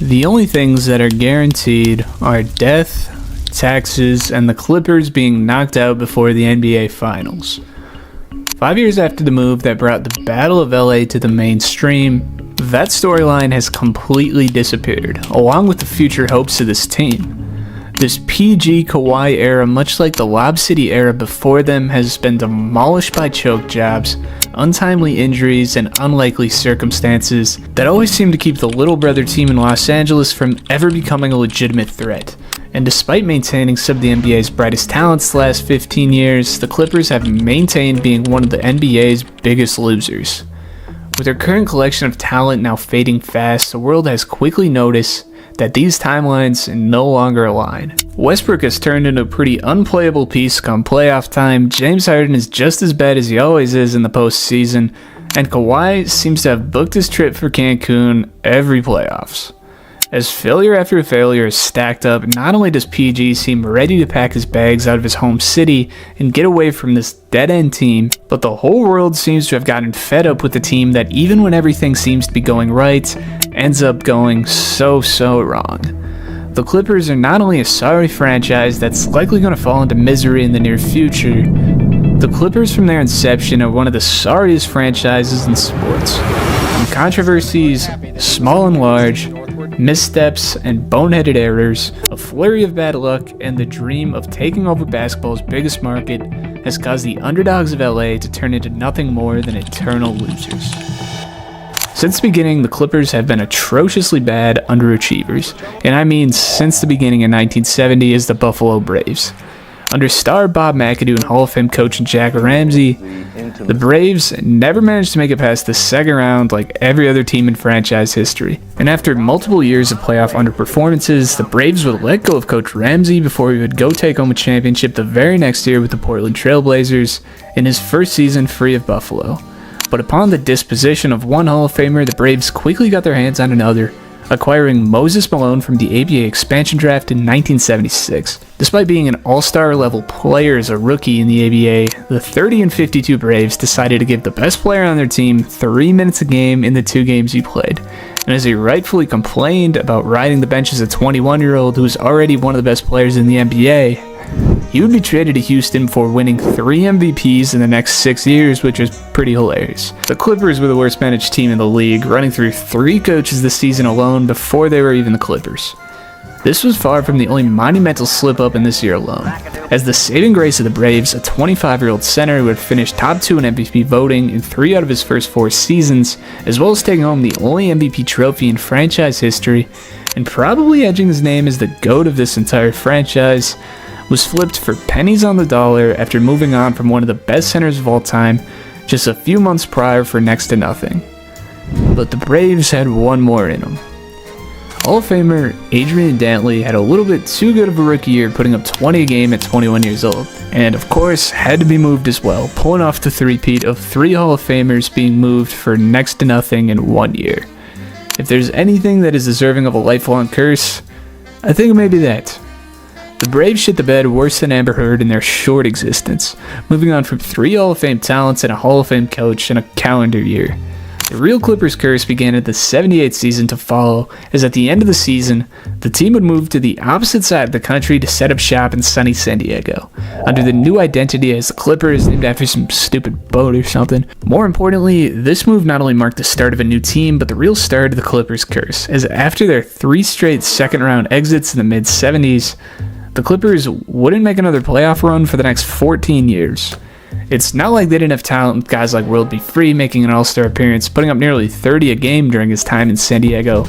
The only things that are guaranteed are death, taxes, and the Clippers being knocked out before the NBA Finals. 5 years after the move that brought the Battle of LA to the mainstream, that storyline has completely disappeared, along with the future hopes of this team. This PG Kawhi era, much like the Lob City era before them, has been demolished by choke jobs, untimely injuries, and unlikely circumstances that always seem to keep the little brother team in Los Angeles from ever becoming a legitimate threat. And despite maintaining some of the NBA's brightest talents the last 15 years, the Clippers have maintained being one of the NBA's biggest losers. With their current collection of talent now fading fast, the world has quickly noticed that these timelines no longer align. Westbrook has turned into a pretty unplayable piece come playoff time, James Harden is just as bad as he always is in the postseason, and Kawhi seems to have booked his trip for Cancun every playoffs. As failure after failure is stacked up, not only does PG seem ready to pack his bags out of his home city and get away from this dead-end team, but the whole world seems to have gotten fed up with the team that even when everything seems to be going right, ends up going so wrong. The Clippers are not only a sorry franchise that's likely going to fall into misery in the near future, the Clippers from their inception are one of the sorriest franchises in sports. From controversies, small and large, missteps and boneheaded errors, a flurry of bad luck, and the dream of taking over basketball's biggest market has caused the underdogs of LA to turn into nothing more than eternal losers. Since the beginning, the Clippers have been atrociously bad underachievers, and I mean since the beginning in 1970 as the Buffalo Braves. Under star Bob McAdoo and Hall of Fame coach Jack Ramsey, the Braves never managed to make it past the second round like every other team in franchise history. And after multiple years of playoff underperformances, the Braves would let go of Coach Ramsey before he would go take home a championship the very next year with the Portland Trail Blazers in his first season free of Buffalo. But upon the disposition of one Hall of Famer, the Braves quickly got their hands on another, acquiring Moses Malone from the ABA expansion draft in 1976. Despite being an all-star level player as a rookie in the ABA, the 30-52 Braves decided to give the best player on their team 3 minutes a game in the 2 games he played. And as he rightfully complained about riding the bench as a 21-year-old who was already one of the best players in the NBA, he would be traded to Houston for winning 3 MVPs in the next 6 years, which was pretty hilarious. The Clippers were the worst managed team in the league, running through 3 coaches this season alone before they were even the Clippers. This was far from the only monumental slip-up in this year alone, as the saving grace of the Braves, a 25-year-old center who had finished top 2 in MVP voting in 3 out of his first 4 seasons, as well as taking home the only MVP trophy in franchise history, and probably edging his name as the GOAT of this entire franchise, was flipped for pennies on the dollar after moving on from one of the best centers of all time just a few months prior for next to nothing. But the Braves had one more in them. Hall of Famer Adrian Dantley had a little bit too good of a rookie year, putting up 20 a game at 21 years old, and of course had to be moved as well, pulling off the three-peat of 3 Hall of Famers being moved for next to nothing in 1 year. If there's anything that is deserving of a lifelong curse, I think it may be that. The Braves shit the bed worse than Amber Heard in their short existence, moving on from 3 Hall of Fame talents and a Hall of Fame coach in a calendar year. The real Clippers curse began at the 78th season to follow, as at the end of the season, the team would move to the opposite side of the country to set up shop in sunny San Diego, under the new identity as the Clippers, named after some stupid boat or something. More importantly, this move not only marked the start of a new team, but the real start of the Clippers curse, as after their 3 straight second-round exits in the mid-70s, the Clippers wouldn't make another playoff run for the next 14 years. It's not like they didn't have talent with guys like World B. Free making an all-star appearance, putting up nearly 30 a game during his time in San Diego.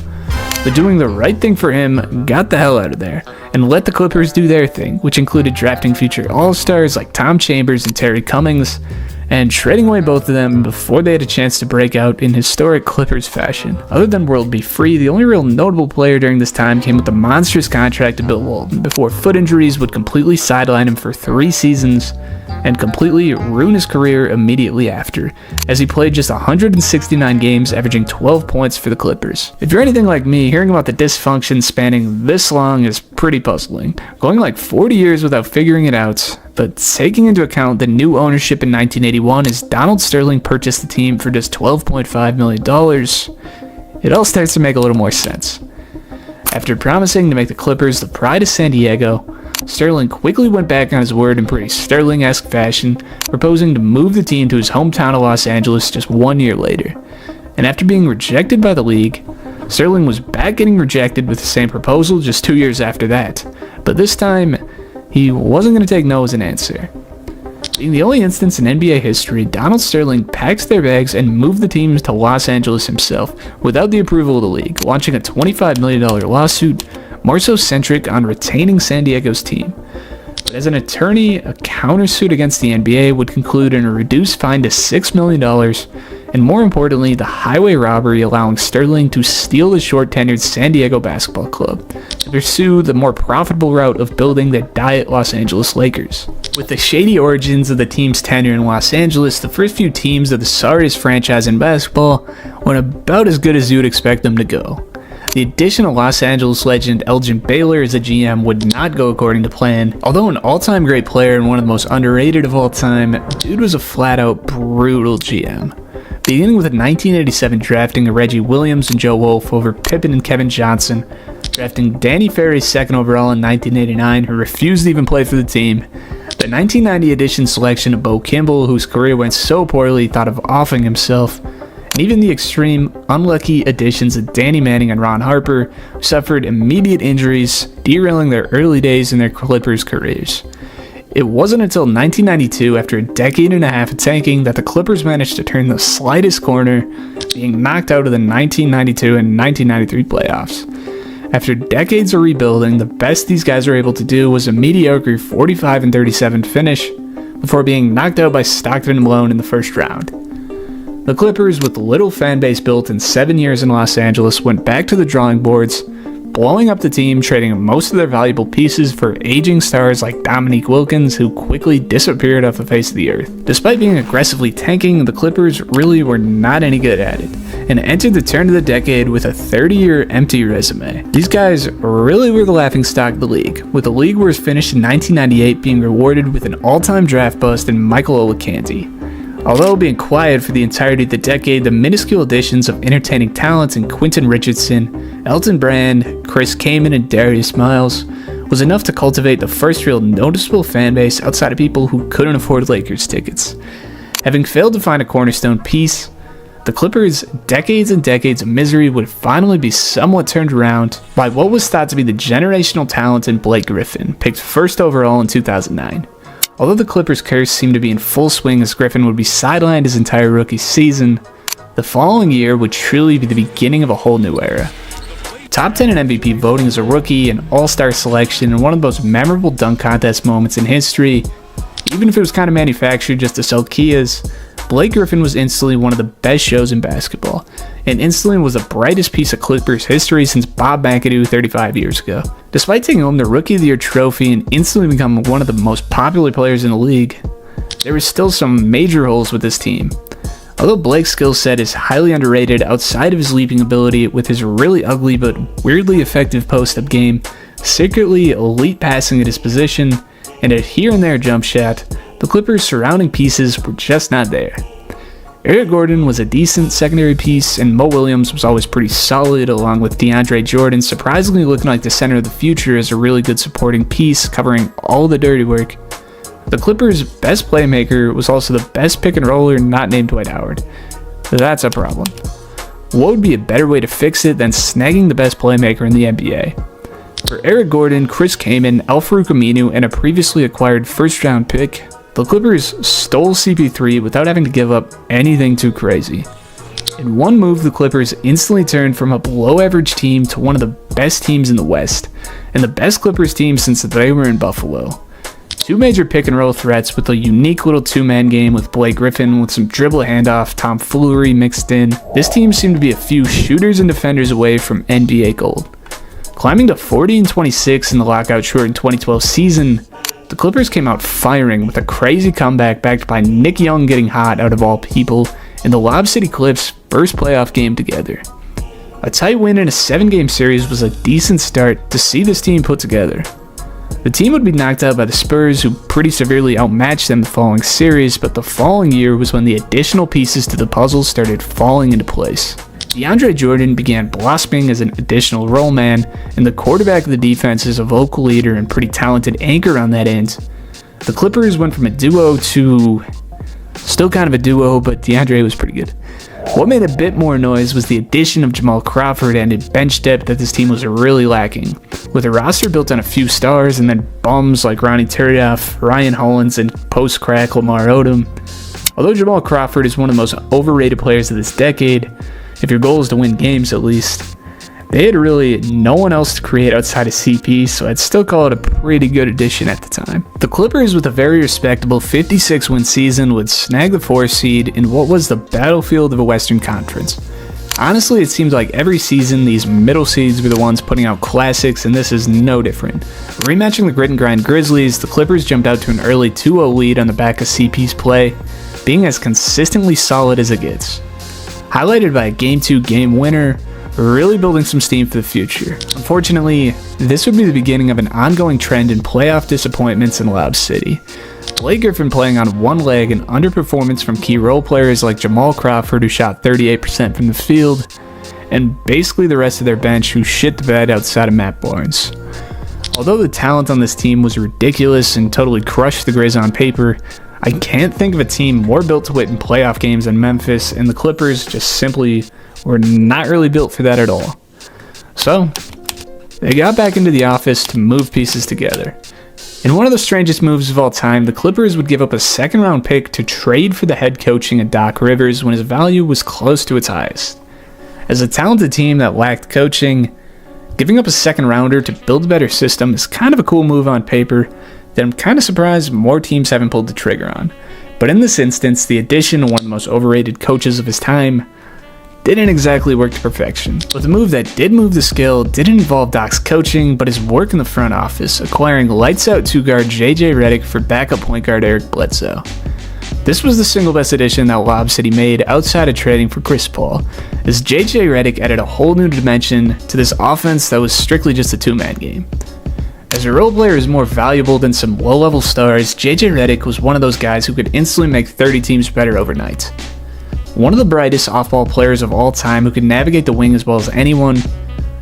But doing the right thing for him got the hell out of there, and let the Clippers do their thing, which included drafting future all-stars like Tom Chambers and Terry Cummings, and trading away both of them before they had a chance to break out in historic Clippers fashion. Other than World B. Free, the only real notable player during this time came with the monstrous contract of Bill Walton, before foot injuries would completely sideline him for 3 seasons, and completely ruin his career immediately after, as he played just 169 games, averaging 12 points for the Clippers. If you're anything like me, hearing about the dysfunction spanning this long is pretty puzzling, going like 40 years without figuring it out, but taking into account the new ownership in 1981 as Donald Sterling purchased the team for just $12.5 million, it all starts to make a little more sense. After promising to make the Clippers the pride of San Diego, Sterling quickly went back on his word in pretty Sterling-esque fashion, proposing to move the team to his hometown of Los Angeles just 1 year later. And after being rejected by the league, Sterling was back getting rejected with the same proposal just 2 years after that. But this time, he wasn't going to take no as an answer. Being the only instance in NBA history, Donald Sterling packed their bags and moved the team to Los Angeles himself without the approval of the league, launching a $25 million lawsuit, more so centric on retaining San Diego's team. But as an attorney, a countersuit against the NBA would conclude in a reduced fine to $6 million, and more importantly, the highway robbery allowing Sterling to steal the short-tenured San Diego basketball club to pursue the more profitable route of building the Diet Los Angeles Lakers. With the shady origins of the team's tenure in Los Angeles, the first few teams of the sorriest franchise in basketball went about as good as you would expect them to go. The addition of Los Angeles legend Elgin Baylor as a GM would not go according to plan. Although an all-time great player and one of the most underrated of all time, dude was a flat-out brutal GM. Beginning with a 1987 drafting of Reggie Williams and Joe Wolf over Pippen and Kevin Johnson, drafting Danny Ferry's second overall in 1989, who refused to even play for the team, the 1990 edition selection of Bo Kimball, whose career went so poorly he thought of offing himself, and even the extreme, unlucky additions of Danny Manning and Ron Harper, who suffered immediate injuries, derailing their early days in their Clippers careers. It wasn't until 1992, after a decade and a half of tanking, that the Clippers managed to turn the slightest corner, being knocked out of the 1992 and 1993 playoffs. After decades of rebuilding, the best these guys were able to do was a mediocre 45-37 finish, before being knocked out by Stockton and Malone in the first round. The Clippers, with little fan base built in 7 years in Los Angeles, went back to the drawing boards, blowing up the team, trading most of their valuable pieces for aging stars like Dominique Wilkins, who quickly disappeared off the face of the earth. Despite being aggressively tanking, the Clippers really were not any good at it, and entered the turn of the decade with a 30-year empty resume. These guys really were the laughingstock of the league, with the league worst finish in 1998 being rewarded with an all-time draft bust in Michael Olakante. Although being quiet for the entirety of the decade, the minuscule additions of entertaining talents in Quentin Richardson, Elton Brand, Chris Kaman, and Darius Miles was enough to cultivate the first real noticeable fan base outside of people who couldn't afford Lakers tickets. Having failed to find a cornerstone piece, the Clippers' decades and decades of misery would finally be somewhat turned around by what was thought to be the generational talent in Blake Griffin, picked first overall in 2009. Although the Clippers' curse seemed to be in full swing as Griffin would be sidelined his entire rookie season, the following year would truly be the beginning of a whole new era. Top 10 in MVP voting as a rookie, an all-star selection, and one of the most memorable dunk contest moments in history, even if it was kind of manufactured just to sell Kias, Blake Griffin was instantly one of the best shows in basketball, and instantly was the brightest piece of Clippers history since Bob McAdoo 35 years ago. Despite taking home the Rookie of the Year trophy and instantly becoming one of the most popular players in the league, there were still some major holes with this team. Although Blake's skill set is highly underrated outside of his leaping ability with his really ugly but weirdly effective post-up game, secretly elite passing at his position, and a here and there jump shot, the Clippers' surrounding pieces were just not there. Eric Gordon was a decent secondary piece, and Mo Williams was always pretty solid, along with DeAndre Jordan surprisingly looking like the center of the future as a really good supporting piece covering all the dirty work. The Clippers' best playmaker was also the best pick and roller not named Dwight Howard. That's a problem. What would be a better way to fix it than snagging the best playmaker in the NBA? For Eric Gordon, Chris Kaman, Al-Farouq Aminu, and a previously acquired first-round pick, the Clippers stole CP3 without having to give up anything too crazy. In one move, the Clippers instantly turned from a below-average team to one of the best teams in the West, and the best Clippers team since they were in Buffalo. Two major pick-and-roll threats with a unique little two-man game with Blake Griffin with some dribble handoff tomfoolery mixed in. This team seemed to be a few shooters and defenders away from NBA gold. Climbing to 40-26 in the lockout-shortened 2012 season, the Clippers came out firing with a crazy comeback backed by Nick Young getting hot out of all people in the Lob City Clips' first playoff game together. A tight win in a 7-game series was a decent start to see this team put together. The team would be knocked out by the Spurs, who pretty severely outmatched them the following series, but the following year was when the additional pieces to the puzzle started falling into place. DeAndre Jordan began blossoming as an additional role man, and the quarterback of the defense is a vocal leader and pretty talented anchor on that end. The Clippers went from a duo to still kind of a duo, but DeAndre was pretty good. What made a bit more noise was the addition of Jamal Crawford and a bench depth that this team was really lacking. With a roster built on a few stars and then bums like Ronnie Turioff, Ryan Hollins, and post-crack Lamar Odom. Although Jamal Crawford is one of the most overrated players of this decade, if your goal is to win games at least, they had really no one else to create outside of CP, so I'd still call it a pretty good addition at the time. The Clippers, with a very respectable 56-win season, would snag the 4th seed in what was the battlefield of a Western Conference. Honestly, it seems like every season these middle seeds were the ones putting out classics, and this is no different. Rematching the grit and grind Grizzlies, the Clippers jumped out to an early 2-0 lead on the back of CP's play, being as consistently solid as it gets. Highlighted by a Game 2 game winner, really building some steam for the future. Unfortunately, this would be the beginning of an ongoing trend in playoff disappointments in Lob City. Blake Griffin playing on one leg and underperformance from key role players like Jamal Crawford, who shot 38% from the field, and basically the rest of their bench who shit the bed outside of Matt Barnes. Although the talent on this team was ridiculous and totally crushed the Grizz on paper, I can't think of a team more built to win in playoff games than Memphis, and the Clippers just simply were not really built for that at all. So, they got back into the office to move pieces together. In one of the strangest moves of all time, the Clippers would give up a second-round pick to trade for the head coaching of Doc Rivers when his value was close to its highest. As a talented team that lacked coaching, giving up a second-rounder to build a better system is kind of a cool move on paper that I'm kind of surprised more teams haven't pulled the trigger on. But in this instance, the addition of one of the most overrated coaches of his time didn't exactly work to perfection. But the move that did move the scale didn't involve Doc's coaching, but his work in the front office, acquiring lights-out 2-guard JJ Redick for backup point guard Eric Bledsoe. This was the single best addition that Lob City made outside of trading for Chris Paul, as JJ Redick added a whole new dimension to this offense that was strictly just a two-man game. As a role player is more valuable than some low-level stars, JJ Redick was one of those guys who could instantly make 30 teams better overnight. One of the brightest off-ball players of all time who could navigate the wing as well as anyone,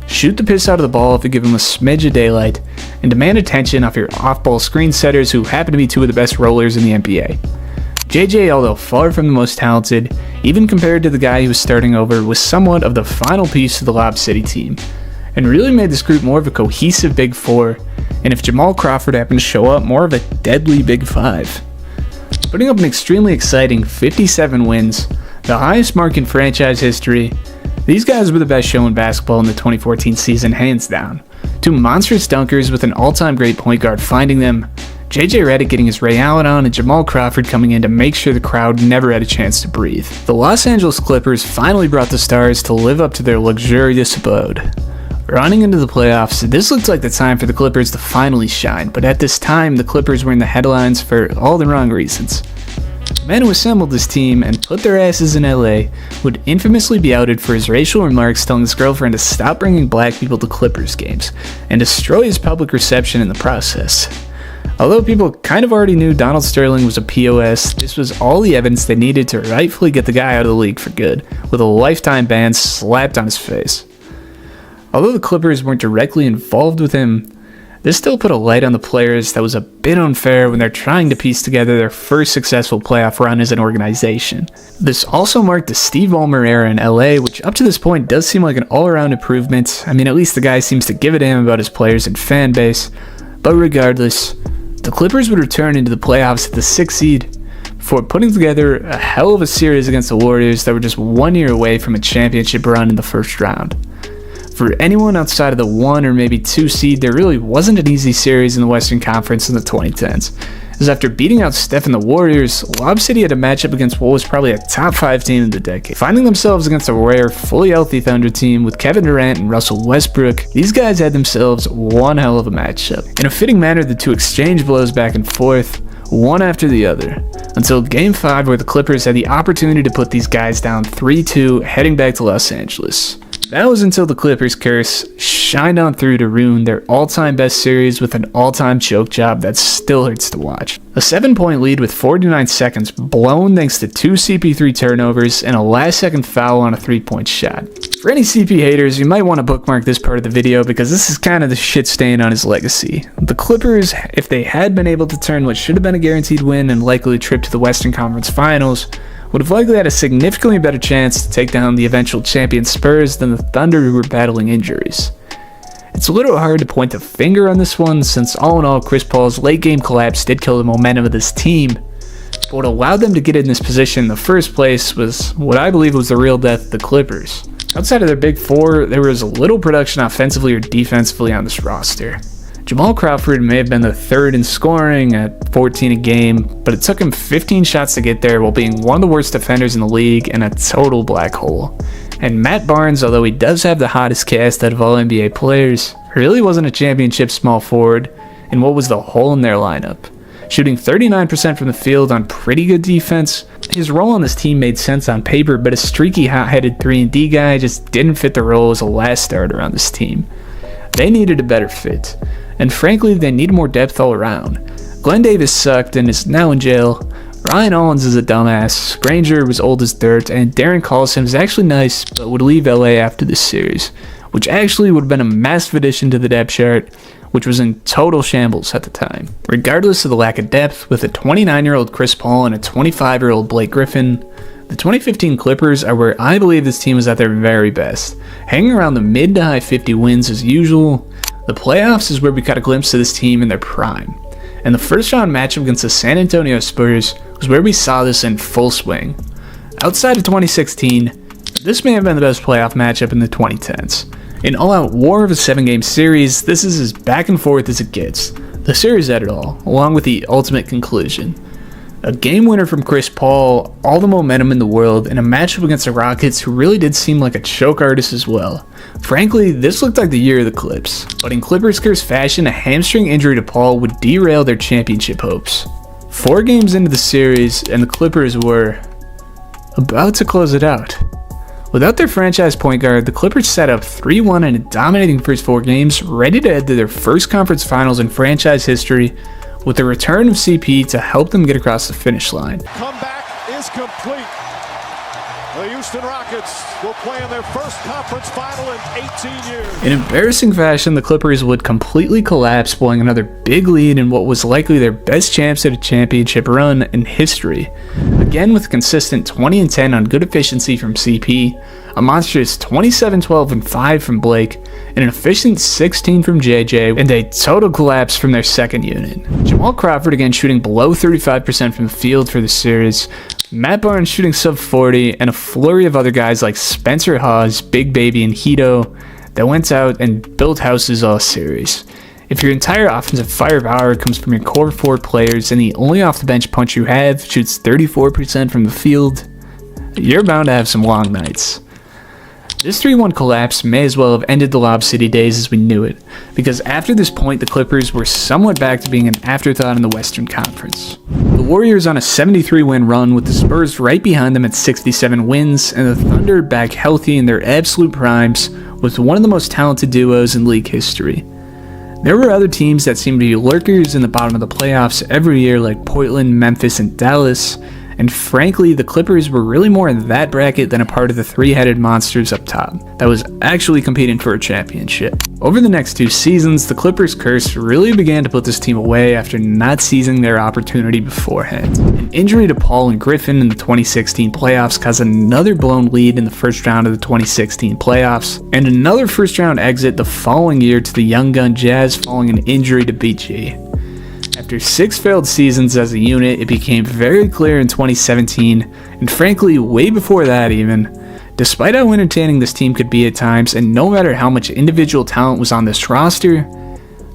shoot the piss out of the ball if you give him a smidge of daylight, and demand attention off your off-ball screen setters who happen to be two of the best rollers in the NBA. JJ, although far from the most talented, even compared to the guy he was starting over, was somewhat of the final piece of the Lob City team, and really made this group more of a cohesive Big Four, and if Jamal Crawford happened to show up, more of a deadly Big Five. Putting up an extremely exciting 57 wins, the highest mark in franchise history, these guys were the best show in basketball in the 2014 season, hands down. Two monstrous dunkers with an all-time great point guard finding them, JJ Redick getting his Ray Allen on, and Jamal Crawford coming in to make sure the crowd never had a chance to breathe. The Los Angeles Clippers finally brought the Stars to live up to their luxurious abode. Running into the playoffs, this looked like the time for the Clippers to finally shine, but at this time, the Clippers were in the headlines for all the wrong reasons. The man who assembled this team and put their asses in LA would infamously be outed for his racial remarks telling his girlfriend to stop bringing black people to Clippers games, and destroy his public reception in the process. Although people kind of already knew Donald Sterling was a POS, this was all the evidence they needed to rightfully get the guy out of the league for good, with a lifetime ban slapped on his face. Although the Clippers weren't directly involved with him, this still put a light on the players that was a bit unfair when they're trying to piece together their first successful playoff run as an organization. This also marked the Steve Ballmer era in LA, which up to this point does seem like an all-around improvement. I mean, at least the guy seems to give a damn about his players and fan base. But regardless, the Clippers would return into the playoffs at the 6th seed before putting together a hell of a series against the Warriors that were just 1 year away from a championship run in the first round. For anyone outside of the 1 or maybe 2 seed, there really wasn't an easy series in the Western Conference in the 2010s. As after beating out Steph and the Warriors, Lob City had a matchup against what was probably a top 5 team of the decade. Finding themselves against a rare, fully healthy Thunder team with Kevin Durant and Russell Westbrook, these guys had themselves one hell of a matchup. In a fitting manner, the two exchanged blows back and forth, one after the other, until Game 5 where the Clippers had the opportunity to put these guys down 3-2 heading back to Los Angeles. That was until the Clippers curse shined on through to ruin their all-time best series with an all-time choke job that still hurts to watch. A 7-point lead with 49 seconds blown thanks to 2 CP3 turnovers and a last-second foul on a 3-point shot. For any CP haters, you might want to bookmark this part of the video because this is kind of the shit stain on his legacy. The Clippers, if they had been able to turn what should have been a guaranteed win and likely a trip to the Western Conference Finals, would have likely had a significantly better chance to take down the eventual champion Spurs than the Thunder, who were battling injuries. It's a little hard to point the finger on this one, since all in all Chris Paul's late game collapse did kill the momentum of this team, but what allowed them to get in this position in the first place was what I believe was the real death of the Clippers. Outside of their big four, there was little production offensively or defensively on this roster. Jamal Crawford may have been the third in scoring at 14 a game, but it took him 15 shots to get there while being one of the worst defenders in the league and a total black hole. And Matt Barnes, although he does have the hottest cast out of all NBA players, really wasn't a championship small forward in what was the hole in their lineup. Shooting 39% from the field on pretty good defense, his role on this team made sense on paper, but a streaky hot-headed 3-and-D guy just didn't fit the role as a last starter on this team. They needed a better fit, and frankly they need more depth all around. Glenn Davis sucked and is now in jail. Ryan Hollins is a dumbass, Granger was old as dirt, and Darren Collison is actually nice but would leave LA after this series, which actually would have been a massive addition to the depth chart, which was in total shambles at the time. Regardless of the lack of depth, with a 29-year-old Chris Paul and a 25-year-old Blake Griffin, the 2015 Clippers are where I believe this team is at their very best, hanging around the mid to high 50 wins as usual. The playoffs is where we got a glimpse of this team in their prime, and the first round matchup against the San Antonio Spurs was where we saw this in full swing. Outside of 2016, this may have been the best playoff matchup in the 2010s. An all-out war of a 7-game series, this is as back and forth as it gets. The series had it all, along with the ultimate conclusion. A game winner from Chris Paul, all the momentum in the world, and a matchup against the Rockets, who really did seem like a choke artist as well. Frankly, this looked like the year of the Clips, but in Clippers curse fashion, a hamstring injury to Paul would derail their championship hopes. 4 games into the series, and the Clippers were about to close it out. Without their franchise point guard, the Clippers set up 3-1 in a dominating first 4 games, ready to head to their first conference finals in franchise history, with the return of CP to help them get across the finish line. Comeback is complete. The Houston Rockets will play in their first conference final in 18 years. In embarrassing fashion, the Clippers would completely collapse, blowing another big lead in what was likely their best chance at a championship run in history. Again with a consistent 20-10 on good efficiency from CP, a monstrous 27-12-5 from Blake, and an efficient 16 from JJ, and a total collapse from their second unit. Jamal Crawford again shooting below 35% from the field for the series, Matt Barnes shooting sub 40, and a flurry of other guys like Spencer Hawes, Big Baby, and Hito that went out and built houses all series. If your entire offensive firepower comes from your core 4 players and the only off-the-bench punch you have shoots 34% from the field, you're bound to have some long nights. This 3-1 collapse may as well have ended the Lob City days as we knew it, because after this point the Clippers were somewhat back to being an afterthought in the Western Conference. The Warriors on a 73-win run with the Spurs right behind them at 67 wins, and the Thunder back healthy in their absolute primes with one of the most talented duos in league history. There were other teams that seemed to be lurkers in the bottom of the playoffs every year like Portland, Memphis, and Dallas, and frankly, the Clippers were really more in that bracket than a part of the 3-headed monsters up top that was actually competing for a championship. Over the next 2 seasons, the Clippers curse really began to put this team away after not seizing their opportunity beforehand. An injury to Paul and Griffin in the 2016 playoffs caused another blown lead in the first round of the 2016 playoffs, and another first-round exit the following year to the Young Gun Jazz following an injury to PG. After 6 failed seasons as a unit, it became very clear in 2017, and frankly way before that even, despite how entertaining this team could be at times and no matter how much individual talent was on this roster,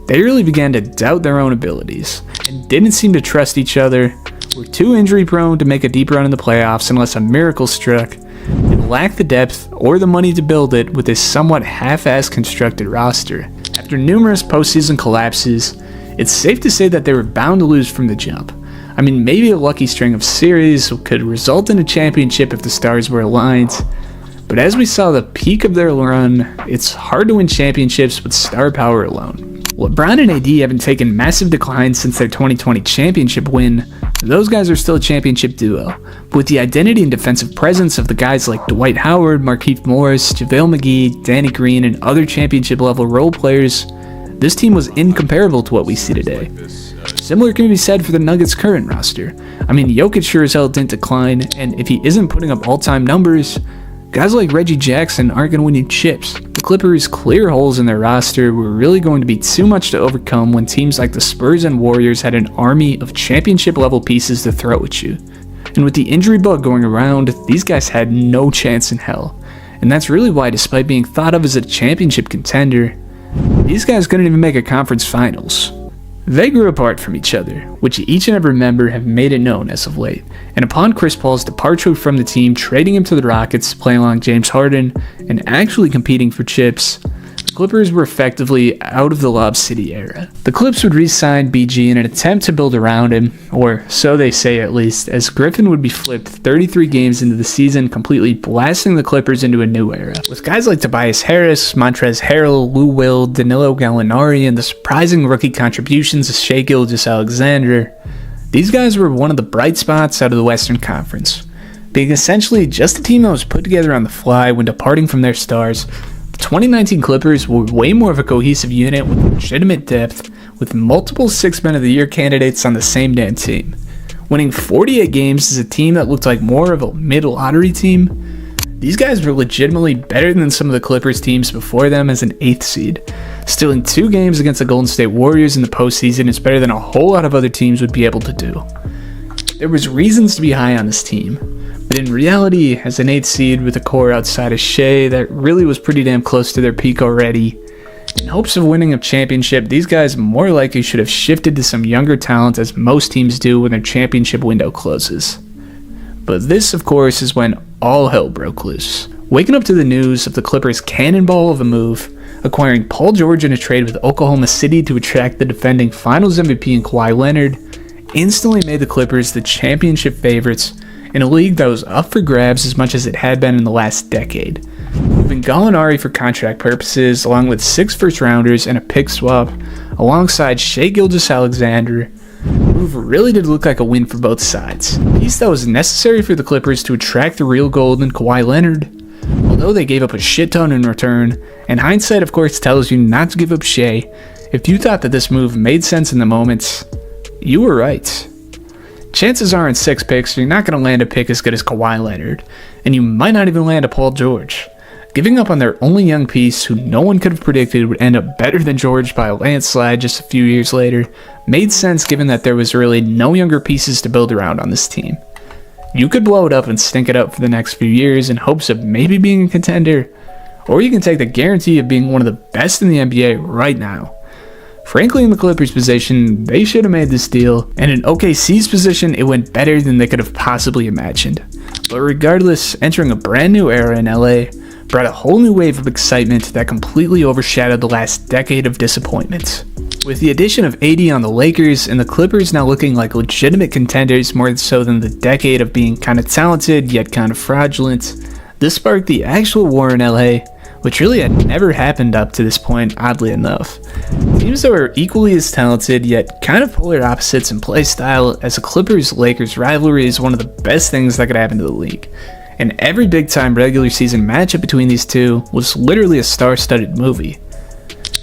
they really began to doubt their own abilities, and didn't seem to trust each other, were too injury prone to make a deep run in the playoffs unless a miracle struck, and lacked the depth or the money to build it with this somewhat half-assed constructed roster. After numerous postseason collapses, it's safe to say that they were bound to lose from the jump. I mean, maybe a lucky string of series could result in a championship if the stars were aligned, But as we saw the peak of their run, it's hard to win championships with star power alone. LeBron and AD haven't taken massive declines since their 2020 championship win. Those guys are still a championship duo. But with the identity and defensive presence of the guys like Dwight Howard, Markieff Morris, JaVale McGee, Danny Green, and other championship level role players, this team was incomparable to what we see today. Similar can be said for the Nuggets' current roster. I mean, Jokic sure as hell didn't decline, and if he isn't putting up all-time numbers, guys like Reggie Jackson aren't going to win you chips. The Clippers' clear holes in their roster were really going to be too much to overcome when teams like the Spurs and Warriors had an army of championship-level pieces to throw at you. And with the injury bug going around, these guys had no chance in hell. And that's really why, despite being thought of as a championship contender, these guys couldn't even make a conference finals. They grew apart from each other, which each and every member have made it known as of late, and upon Chris Paul's departure from the team, trading him to the Rockets, playing along James Harden, and actually competing for chips, the Clippers were effectively out of the Lob City era. The Clips would re-sign BG in an attempt to build around him, or so they say at least, as Griffin would be flipped 33 games into the season, completely blasting the Clippers into a new era. With guys like Tobias Harris, Montrezl Harrell, Lou Will, Danilo Gallinari, and the surprising rookie contributions of Shai Gilgeous-Alexander, these guys were one of the bright spots out of the Western Conference, being essentially just a team that was put together on the fly when departing from their stars. 2019 Clippers were way more of a cohesive unit with legitimate depth, with multiple Sixth Man of the Year candidates on the same damn team. Winning 48 games as a team that looked like more of a mid-lottery team, these guys were legitimately better than some of the Clippers teams before them as an 8th seed. Stealing 2 games against the Golden State Warriors in the postseason is better than a whole lot of other teams would be able to do. There was reasons to be high on this team, but in reality, as an 8th seed with a core outside of Shai that really was pretty damn close to their peak already, in hopes of winning a championship, these guys more likely should have shifted to some younger talent, as most teams do when their championship window closes. But this, of course, is when all hell broke loose. Waking up to the news of the Clippers' cannonball of a move, acquiring Paul George in a trade with Oklahoma City to attract the defending Finals MVP in Kawhi Leonard, instantly made the Clippers the championship favorites in a league that was up for grabs as much as it had been in the last decade. Moving Gallinari for contract purposes, along with 6 first-rounders and a pick swap, alongside Shai Gilgeous-Alexander, the move really did look like a win for both sides. A piece that was necessary for the Clippers to attract the real gold in Kawhi Leonard, although they gave up a shit ton in return, and hindsight of course tells you not to give up Shai. If you thought that this move made sense in the moment, you were right. Chances are in 6 picks, you're not going to land a pick as good as Kawhi Leonard, and you might not even land a Paul George. Giving up on their only young piece, who no one could have predicted would end up better than George by a landslide just a few years later, made sense given that there was really no younger pieces to build around on this team. You could blow it up and stink it up for the next few years in hopes of maybe being a contender, or you can take the guarantee of being one of the best in the NBA right now. Frankly, in the Clippers' position, they should have made this deal, and in OKC's position, it went better than they could have possibly imagined. But regardless, entering a brand new era in LA brought a whole new wave of excitement that completely overshadowed the last decade of disappointment. With the addition of AD on the Lakers and the Clippers now looking like legitimate contenders more so than the decade of being kind of talented yet kind of fraudulent, this sparked the actual war in LA, which really had never happened up to this point, oddly enough. Teams that were equally as talented yet kind of polar opposites in play style, as a Clippers-Lakers rivalry is one of the best things that could happen to the league. And every big-time regular season matchup between these two was literally a star-studded movie.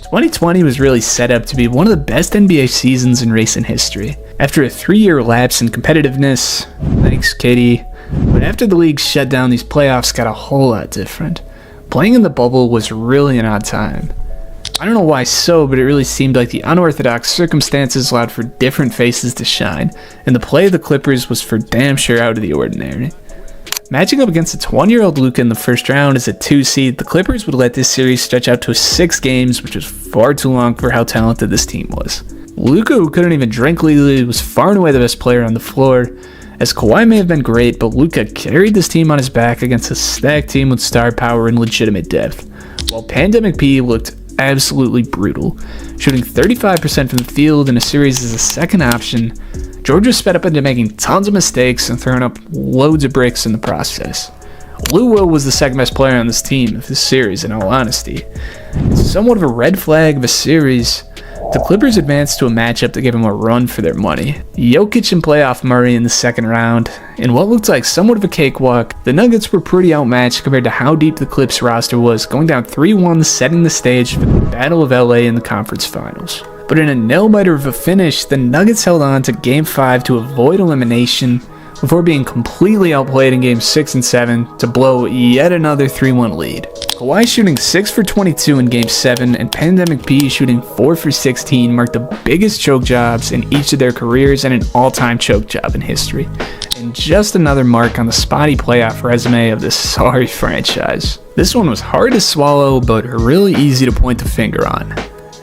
2020 was really set up to be one of the best NBA seasons in recent history. After a 3-year lapse in competitiveness, thanks Katie, but after the league shut down, these playoffs got a whole lot different. Playing in the bubble was really an odd time. I don't know why so, but it really seemed like the unorthodox circumstances allowed for different faces to shine, and the play of the Clippers was for damn sure out of the ordinary. Matching up against a 20-year-old Luka in the first round as a 2 seed, the Clippers would let this series stretch out to 6 games, which was far too long for how talented this team was. Luka, who couldn't even drink legally, was far and away the best player on the floor, as Kawhi may have been great, but Luka carried this team on his back against a stacked team with star power and legitimate depth, while Pandemic P looked absolutely brutal. Shooting 35% from the field in a series as a second option, George was sped up into making tons of mistakes and throwing up loads of bricks in the process. Lou Will was the second best player on this team of this series, in all honesty. It's somewhat of a red flag of a series. The Clippers advanced to a matchup that gave them a run for their money. Jokic and playoff Murray in the second round. In what looked like somewhat of a cakewalk, the Nuggets were pretty outmatched compared to how deep the Clips roster was, going down 3-1, setting the stage for the Battle of LA in the conference finals. But in a nail-biter of a finish, the Nuggets held on to Game 5 to avoid elimination, before being completely outplayed in Games 6 and 7 to blow yet another 3-1 lead. Kawhi shooting 6 for 22 in Game 7 and Pandemic P shooting 4 for 16 marked the biggest choke jobs in each of their careers and an all-time choke job in history. And just another mark on the spotty playoff resume of this sorry franchise. This one was hard to swallow, but really easy to point the finger on.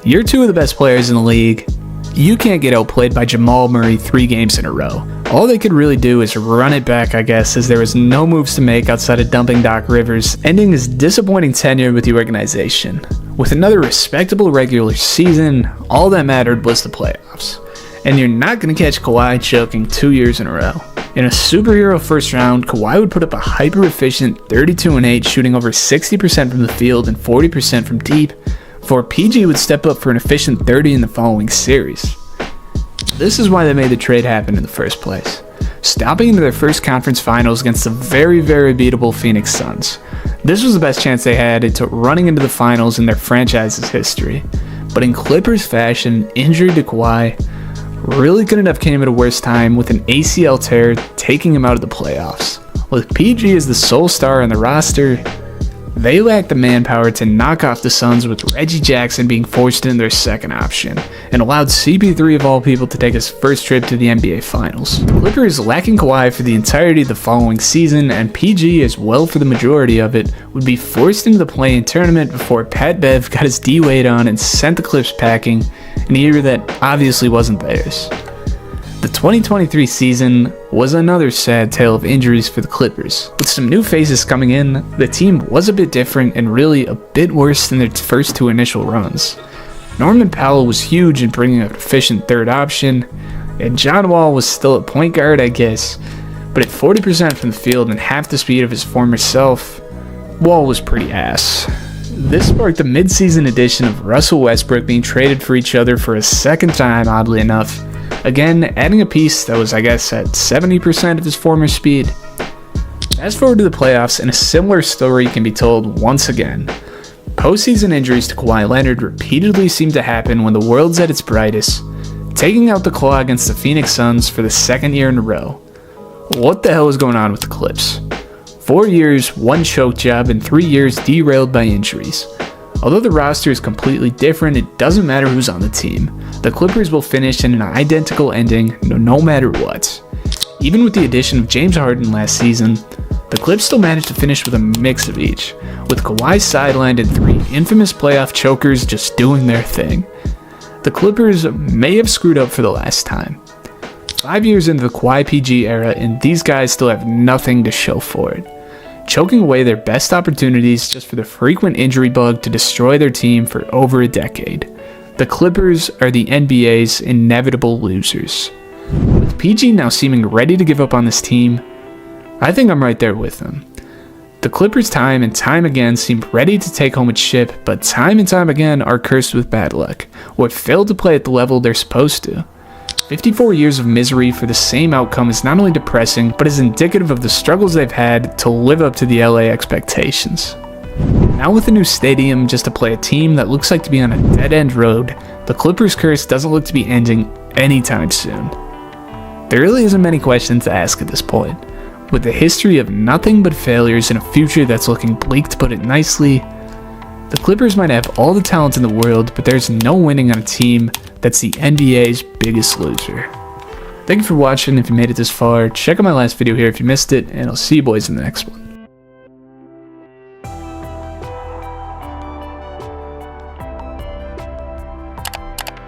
You're two of the best players in the league. You can't get outplayed by Jamal Murray 3 games in a row. All they could really do is run it back, I guess, as there was no moves to make outside of dumping Doc Rivers, ending his disappointing tenure with the organization. With another respectable regular season, all that mattered was the playoffs. And you're not going to catch Kawhi choking 2 years in a row. In a superhero first round, Kawhi would put up a hyper-efficient 32-8, shooting over 60% from the field and 40% from deep, before PG would step up for an efficient 30 in the following series. This is why they made the trade happen in the first place, stopping into their first conference finals against the very, very beatable Phoenix Suns. This was the best chance they had into running into the finals in their franchise's history. But in Clippers fashion, injury to Kawhi really couldn't have came at a worse time, with an ACL tear taking him out of the playoffs. With PG as the sole star on the roster, they lacked the manpower to knock off the Suns, with Reggie Jackson being forced into their second option, and allowed CP3 of all people to take his first trip to the NBA Finals. The Clippers, lacking Kawhi for the entirety of the following season, and PG as well for the majority of it, would be forced into the play-in tournament before Pat Bev got his D-Wade on and sent the Clips packing in a year that obviously wasn't theirs. The 2023 season was another sad tale of injuries for the Clippers. With some new faces coming in, the team was a bit different and really a bit worse than their first 2 initial runs. Norman Powell was huge in bringing an efficient third option, and John Wall was still a point guard, I guess, but at 40% from the field and half the speed of his former self, Wall was pretty ass. This sparked the mid-season addition of Russell Westbrook being traded for each other for a second time, oddly enough. Again, adding a piece that was, I guess, at 70% of his former speed. Fast forward to the playoffs, and a similar story can be told once again. Postseason injuries to Kawhi Leonard repeatedly seem to happen when the world's at its brightest, taking out the claw against the Phoenix Suns for the second year in a row. What the hell is going on with the Clips? 4 years, 1 choke job, and 3 years derailed by injuries. Although the roster is completely different, it doesn't matter who's on the team. The Clippers will finish in an identical ending no matter what. Even with the addition of James Harden last season, the Clips still managed to finish with a mix of each, with Kawhi sidelined and 3 infamous playoff chokers just doing their thing. The Clippers may have screwed up for the last time. 5 years into the Kawhi PG era, and these guys still have nothing to show for it, choking away their best opportunities just for the frequent injury bug to destroy their team for over a decade. The Clippers are the NBA's inevitable losers. With PG now seeming ready to give up on this team, I think I'm right there with them. The Clippers time and time again seem ready to take home a chip, but time and time again are cursed with bad luck, or failed to play at the level they're supposed to. 54 years of misery for the same outcome is not only depressing, but is indicative of the struggles they've had to live up to the LA expectations. Now with a new stadium just to play a team that looks like to be on a dead-end road, the Clippers curse doesn't look to be ending anytime soon. There really isn't many questions to ask at this point. With a history of nothing but failures and a future that's looking bleak, to put it nicely, the Clippers might have all the talent in the world, but there's no winning on a team that's the NBA's biggest loser. Thank you for watching. If you made it this far, check out my last video here if you missed it, and I'll see you boys in the next one.